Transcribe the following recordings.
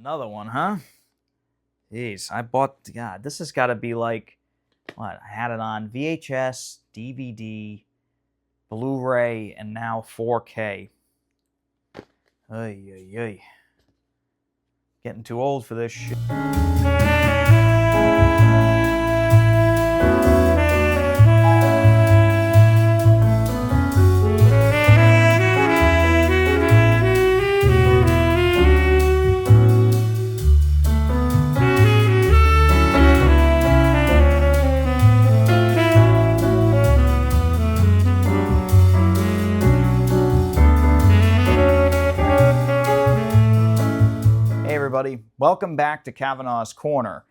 Another one, huh? Jeez, I bought, God, this has got to be like, what? I had it on VHS, DVD, Blu-ray, and now 4K. Ay, ay, ay. Getting too old for this shit. Everybody, welcome back to Kavanaugh's Corner.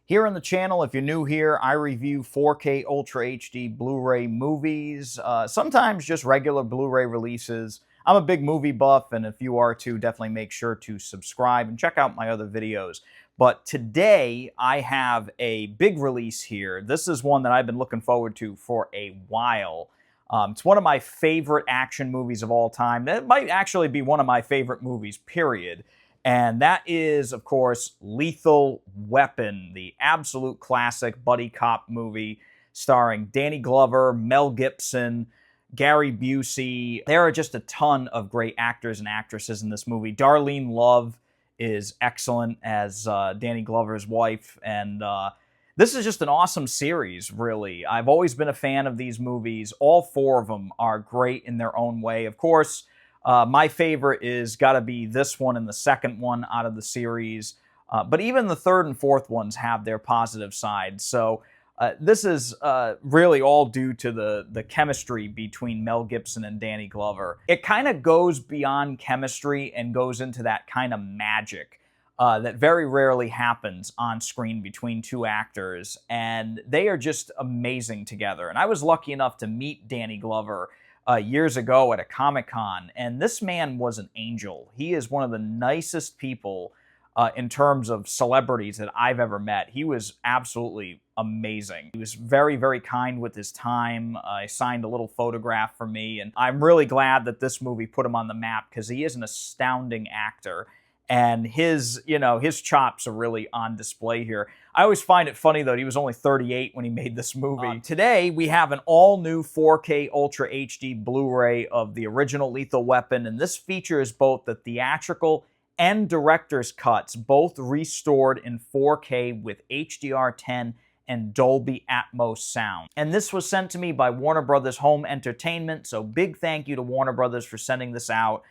Here on the channel, if you're new here, I review 4K Ultra HD Blu-ray movies, sometimes just regular Blu-ray releases. I'm a big movie buff, and if you are too, definitely make sure to subscribe and check out my other videos. But today, I have a big release here. This is one that I've been looking forward to for a while. It's one of my favorite action movies of all time. It might actually be one of my favorite movies, period. And that is, of course, Lethal Weapon, the absolute classic buddy cop movie starring Danny Glover, Mel Gibson, Gary Busey. There are just a ton of great actors and actresses in this movie. Darlene Love is excellent as Danny Glover's wife, and this is just an awesome series, really. I've always been a fan of these movies. All four of them are great in their own way. Of course, my favorite is got to be this one and the second one out of the series. But even the third and fourth ones have their positive sides. So this is really all due to the chemistry between Mel Gibson and Danny Glover. It kind of goes beyond chemistry and goes into that kind of magic that very rarely happens on screen between two actors. And they are just amazing together. And I was lucky enough to meet Danny Glover years ago at a Comic-Con, and this man was an angel. He is one of the nicest people in terms of celebrities that I've ever met. He was absolutely amazing. He was very, very kind with his time. He signed a little photograph for me, and I'm really glad that this movie put him on the map because he is an astounding actor. And his chops are really on display here. I always find it funny, though, he was only 38 when he made this movie. Today, we have an all-new 4K Ultra HD Blu-ray of the original Lethal Weapon, and this features both the theatrical and director's cuts, both restored in 4K with HDR10 and Dolby Atmos sound. And this was sent to me by Warner Brothers Home Entertainment, so big thank you to Warner Brothers for sending this out.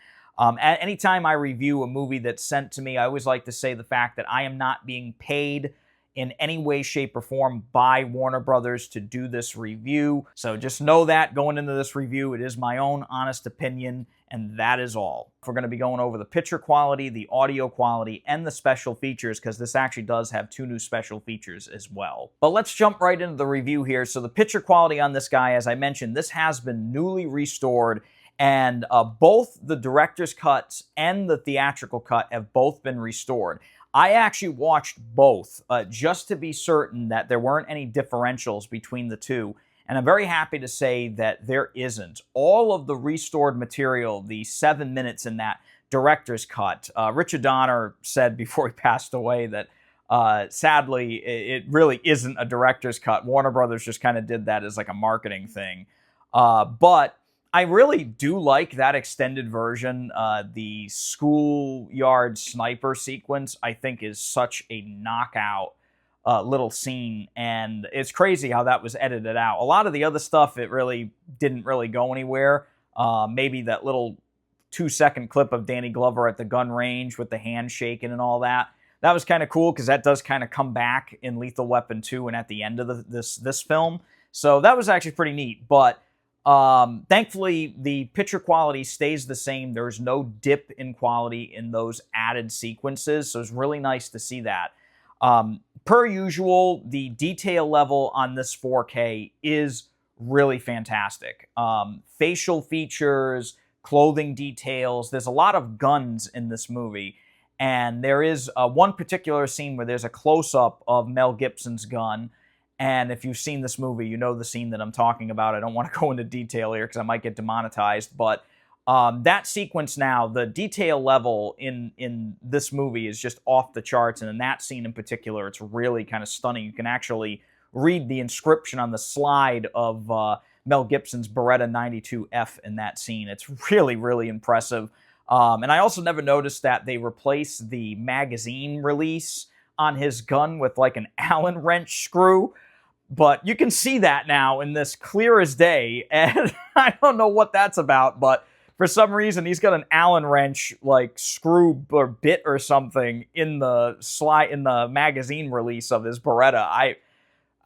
Anytime I review a movie that's sent to me, I always like to say the fact that I am not being paid in any way, shape, or form by Warner Brothers to do this review. So just know that going into this review, it is my own honest opinion, and that is all. We're going to be going over the picture quality, the audio quality, and the special features, because this actually does have two new special features as well. But let's jump right into the review here. So the picture quality on this guy, as I mentioned, this has been newly restored, and both the director's cuts and the theatrical cut have both been restored. I actually watched both just to be certain that there weren't any differentials between the two, and I'm very happy to say that there isn't. All of the restored material, the 7 minutes in that director's cut, Richard Donner said before he passed away that sadly it really isn't a director's cut. Warner Brothers just kind of did that as like a marketing thing. But I really do like that extended version. The schoolyard sniper sequence, I think, is such a knockout little scene, and it's crazy how that was edited out. A lot of the other stuff, it really didn't really go anywhere. Maybe that little 2-second clip of Danny Glover at the gun range with the hand shaking and all that. That was kind of cool because that does kind of come back in Lethal Weapon 2 and at the end of this film. So that was actually pretty neat, but thankfully, the picture quality stays the same. There's no dip in quality in those added sequences, so it's really nice to see that. Per usual, the detail level on this 4K is really fantastic. Facial features, clothing details, there's a lot of guns in this movie, and there is one particular scene where there's a close-up of Mel Gibson's gun. And if you've seen this movie, you know the scene that I'm talking about. I don't want to go into detail here because I might get demonetized, but That sequence now, the detail level in this movie is just off the charts, and in that scene in particular, it's really kind of stunning. You can actually read the inscription on the slide of Mel Gibson's Beretta 92F in that scene. It's really, really impressive. And I also never noticed that they replaced the magazine release on his gun with like an Allen wrench screw. But you can see that now in this clear as day, and I don't know what that's about, but for some reason he's got an Allen wrench like screw or bit or something in the magazine release of his Beretta.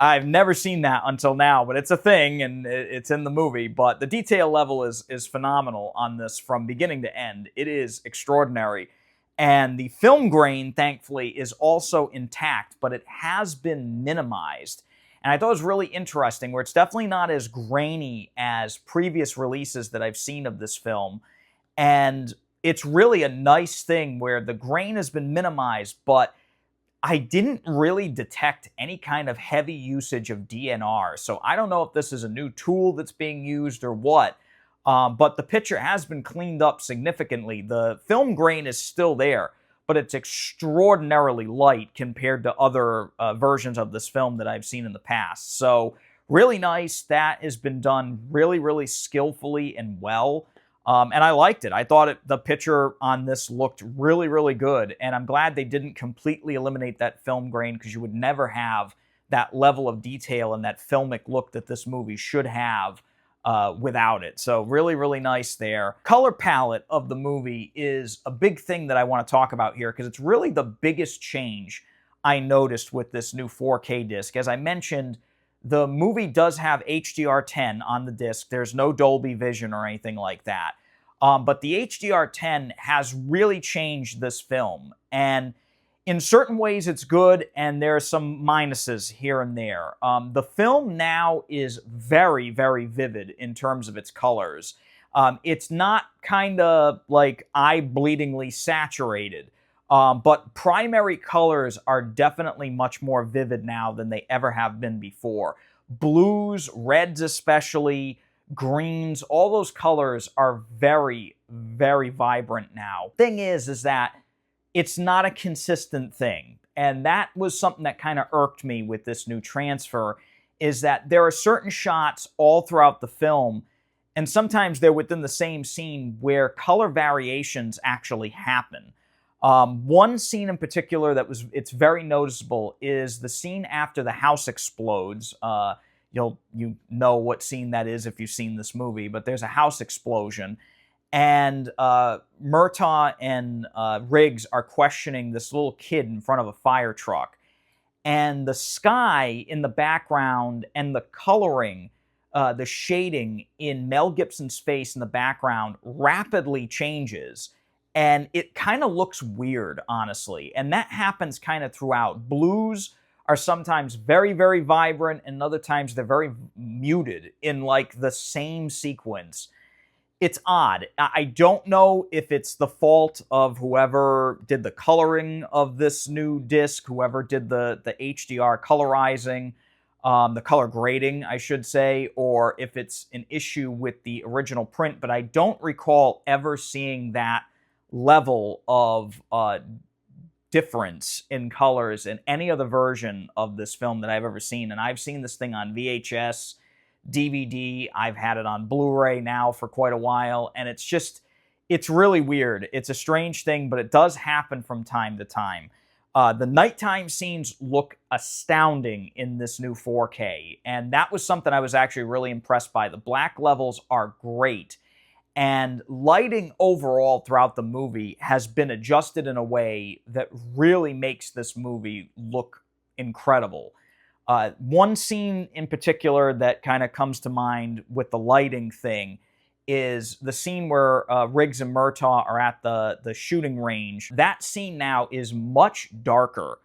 I've never seen that until now, but it's a thing and it's in the movie. But the detail level is phenomenal on this from beginning to end. It is extraordinary. And the film grain, thankfully, is also intact, but it has been minimized. And I thought it was really interesting, where it's definitely not as grainy as previous releases that I've seen of this film. And it's really a nice thing where the grain has been minimized, but I didn't really detect any kind of heavy usage of DNR. So I don't know if this is a new tool that's being used or what. But the picture has been cleaned up significantly. The film grain is still there, but it's extraordinarily light compared to other versions of this film that I've seen in the past. So really nice. That has been done really, really skillfully and well. And I liked it. I thought the picture on this looked really, really good. And I'm glad they didn't completely eliminate that film grain, because you would never have that level of detail and that filmic look that this movie should have without it. So really, really nice there. Color palette of the movie is a big thing that I want to talk about here, because it's really the biggest change I noticed with this new 4K disc. As I mentioned, the movie does have HDR10 on the disc. There's no Dolby Vision or anything like that. But the HDR10 has really changed this film. And in certain ways, it's good, and there are some minuses here and there. The film now is very, very vivid in terms of its colors. It's not kind of like eye-bleedingly saturated, but primary colors are definitely much more vivid now than they ever have been before. Blues, reds especially, greens, all those colors are very, very vibrant now. Thing is that it's not a consistent thing. And that was something that kind of irked me with this new transfer, is that there are certain shots all throughout the film, and sometimes they're within the same scene, where color variations actually happen. One scene in particular it's very noticeable is the scene after the house explodes. You know what scene that is if you've seen this movie, but there's a house explosion, and Murtaugh and Riggs are questioning this little kid in front of a fire truck. And the sky in the background and the coloring, the shading in Mel Gibson's face in the background rapidly changes. And it kind of looks weird, honestly. And that happens kind of throughout. Blues are sometimes very, very vibrant, and other times they're very muted in like the same sequence. It's odd. I don't know if it's the fault of whoever did the coloring of this new disc, whoever did the HDR colorizing, the color grading, I should say, or if it's an issue with the original print, but I don't recall ever seeing that level of difference in colors in any other version of this film that I've ever seen. And I've seen this thing on VHS, DVD, I've had it on Blu-ray now for quite a while, and it's really weird. It's a strange thing, but it does happen from time to time. The nighttime scenes look astounding in this new 4K, and that was something I was actually really impressed by. The black levels are great, and lighting overall throughout the movie has been adjusted in a way that really makes this movie look incredible. One scene in particular that kind of comes to mind with the lighting thing is the scene where Riggs and Murtaugh are at the shooting range. That scene now is much darker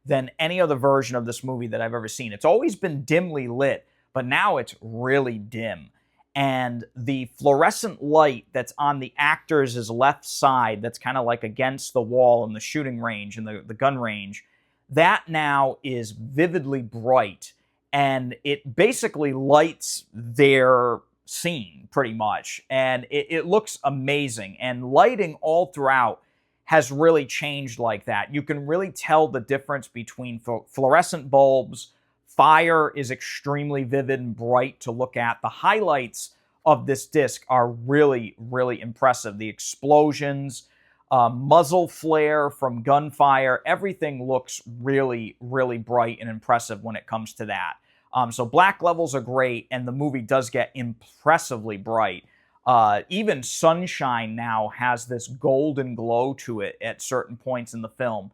than any other version of this movie that I've ever seen. It's always been dimly lit, but now it's really dim. And the fluorescent light that's on the actors' left side, that's kind of like against the wall in the shooting range and the gun range, that now is vividly bright. And it basically lights their scene, pretty much. And it looks amazing. And lighting all throughout has really changed like that. You can really tell the difference between fluorescent bulbs. Fire is extremely vivid and bright to look at. The highlights of this disc are really, really impressive. The explosions, muzzle flare from gunfire, everything looks really, really bright and impressive when it comes to that. So black levels are great, and the movie does get impressively bright. Even sunshine now has this golden glow to it at certain points in the film.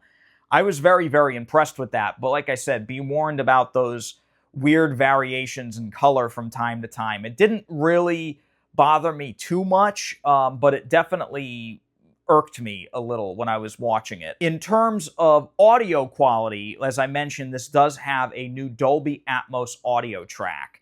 I was very, very impressed with that. But like I said, be warned about those weird variations in color from time to time. It didn't really bother me too much, but it definitely irked me a little when I was watching it. In terms of audio quality, as I mentioned, this does have a new Dolby Atmos audio track.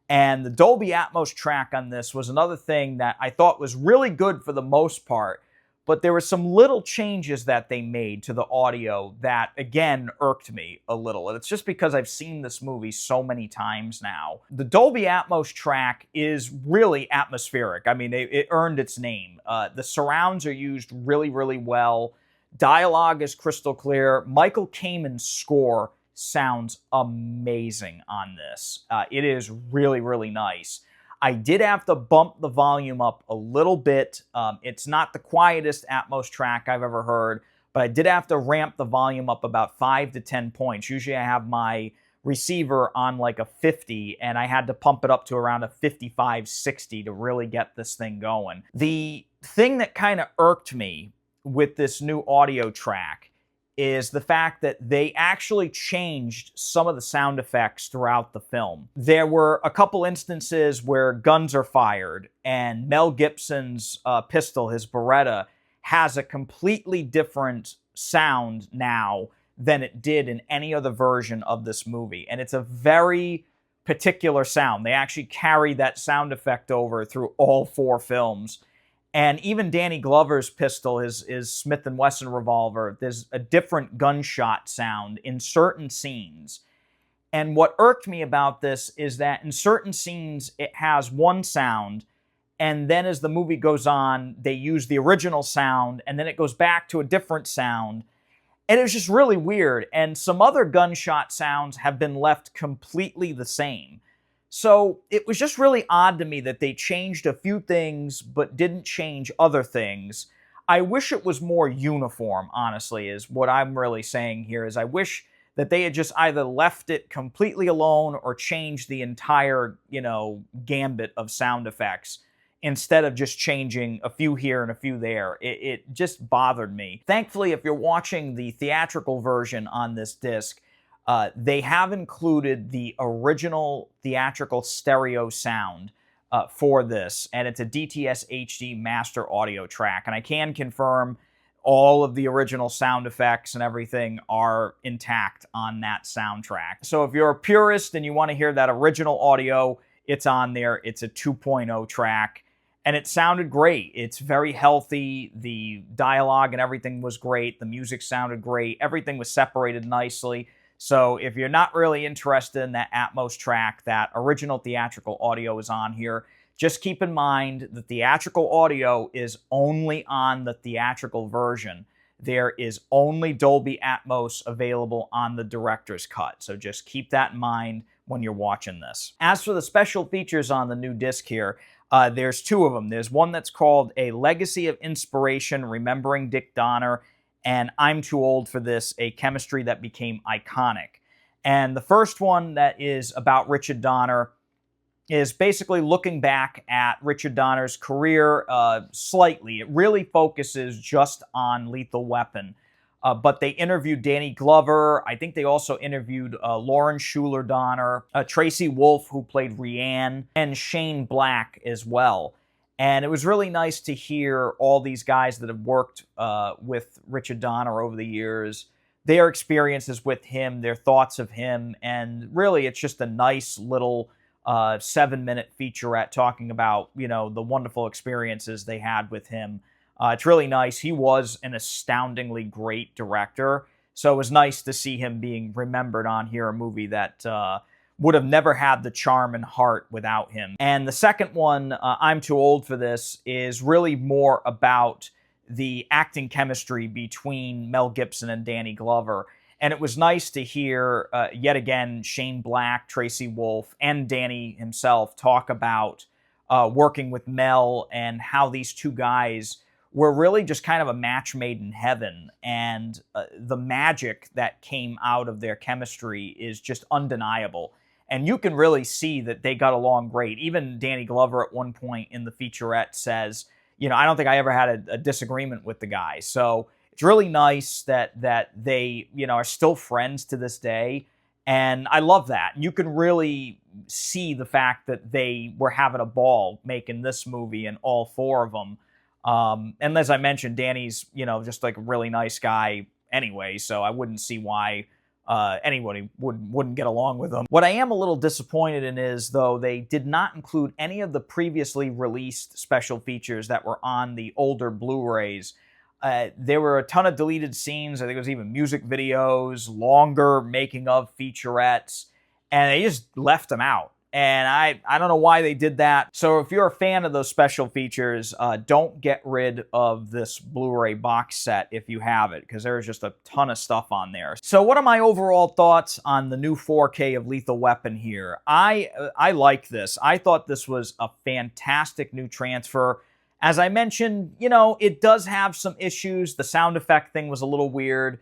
And the Dolby Atmos track on this was another thing that I thought was really good for the most part, but there were some little changes that they made to the audio that, again, irked me a little. And it's just because I've seen this movie so many times now. The Dolby Atmos track is really atmospheric. I mean, it earned its name. The surrounds are used really, really well. Dialogue is crystal clear. Michael Kamen's score sounds amazing on this. It is really, really nice. I did have to bump the volume up a little bit. It's not the quietest Atmos track I've ever heard, but I did have to ramp the volume up about 5 to 10 points. Usually I have my receiver on like a 50, and I had to pump it up to around a 55, 60 to really get this thing going. The thing that kind of irked me with this new audio track is the fact that they actually changed some of the sound effects throughout the film. There were a couple instances where guns are fired, and Mel Gibson's pistol, his Beretta, has a completely different sound now than it did in any other version of this movie. And it's a very particular sound. They actually carry that sound effect over through all 4 films. And even Danny Glover's pistol, his Smith & Wesson revolver, there's a different gunshot sound in certain scenes. And what irked me about this is that in certain scenes, it has one sound, and then as the movie goes on, they use the original sound, and then it goes back to a different sound. And it was just really weird. And some other gunshot sounds have been left completely the same. So it was just really odd to me that they changed a few things but didn't change other things. I wish it was more uniform, honestly, is what I'm really saying here, is I wish that they had just either left it completely alone or changed the entire, gambit of sound effects instead of just changing a few here and a few there. It just bothered me. Thankfully, if you're watching the theatrical version on this disc, they have included the original theatrical stereo sound for this, and it's a DTS HD master audio track. And I can confirm all of the original sound effects and everything are intact on that soundtrack. So if you're a purist and you want to hear that original audio, it's on there. It's a 2.0 track, and it sounded great. It's very healthy. The dialogue and everything was great. The music sounded great. Everything was separated nicely. So if you're not really interested in that Atmos track, that original theatrical audio is on here. Just keep in mind the theatrical audio is only on the theatrical version. There is only Dolby Atmos available on the director's cut. So just keep that in mind when you're watching this. As for the special features on the new disc here, there's 2 of them. There's one that's called A Legacy of Inspiration, Remembering Dick Donner, and I'm Too Old for This, A Chemistry That Became Iconic. And the first one that is about Richard Donner is basically looking back at Richard Donner's career slightly. It really focuses just on Lethal Weapon. But they interviewed Danny Glover. I think they also interviewed Lauren Schuler Donner, Tracy Wolff, who played Rianne, and Shane Black as well. And it was really nice to hear all these guys that have worked with Richard Donner over the years, their experiences with him, their thoughts of him, and really it's just a nice little 7-minute featurette talking about, the wonderful experiences they had with him. It's really nice. He was an astoundingly great director, so it was nice to see him being remembered on here, a movie that would have never had the charm and heart without him. And the second one, I'm Too Old for This, is really more about the acting chemistry between Mel Gibson and Danny Glover. And it was nice to hear, yet again, Shane Black, Tracy Wolff, and Danny himself talk about working with Mel and how these two guys were really just kind of a match made in heaven. And the magic that came out of their chemistry is just undeniable. And you can really see that they got along great. Even Danny Glover at one point in the featurette says, you know, I don't think I ever had a disagreement with the guy. So it's really nice that they, you know, are still friends to this day. And I love that. You can really see the fact that they were having a ball making this movie, and all four of them. And as I mentioned, Danny's, you know, just like a really nice guy anyway, so I wouldn't see why anybody wouldn't get along with him. What I am a little disappointed in is, though, they did not include any of the previously released special features that were on the older Blu-rays. There were a ton of deleted scenes. I think it was even music videos, longer making-of featurettes, and they just left them out. And I don't know why they did that. So if you're a fan of those special features, don't get rid of this Blu-ray box set if you have it, because there's just a ton of stuff on there. So what are my overall thoughts on the new 4K of Lethal Weapon here? I like this. I thought this was a fantastic new transfer. As I mentioned, you know, it does have some issues. The sound effect thing was a little weird.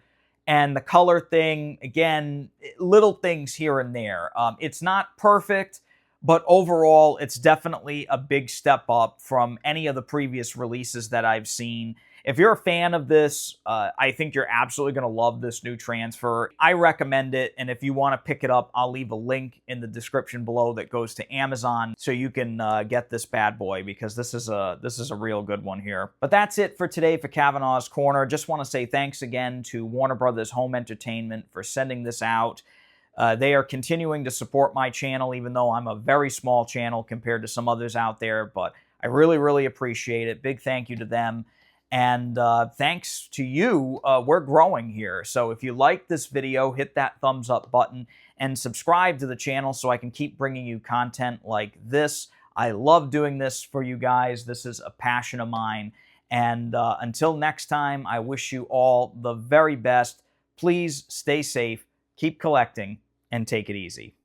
And the color thing, again, little things here and there. It's not perfect, but overall, it's definitely a big step up from any of the previous releases that I've seen. If you're a fan of this, I think you're absolutely going to love this new transfer. I recommend it, and if you want to pick it up, I'll leave a link in the description below that goes to Amazon so you can get this bad boy, because this is a real good one here. But that's it for today for Kavanaugh's Corner. Just want to say thanks again to Warner Brothers Home Entertainment for sending this out. They are continuing to support my channel, even though I'm a very small channel compared to some others out there, but I really, really appreciate it. Big thank you to them. And thanks to you, we're growing here. So if you like this video, hit that thumbs up button and subscribe to the channel so I can keep bringing you content like this. I love doing this for you guys. This is a passion of mine. And until next time, I wish you all the very best. Please stay safe, keep collecting, and take it easy.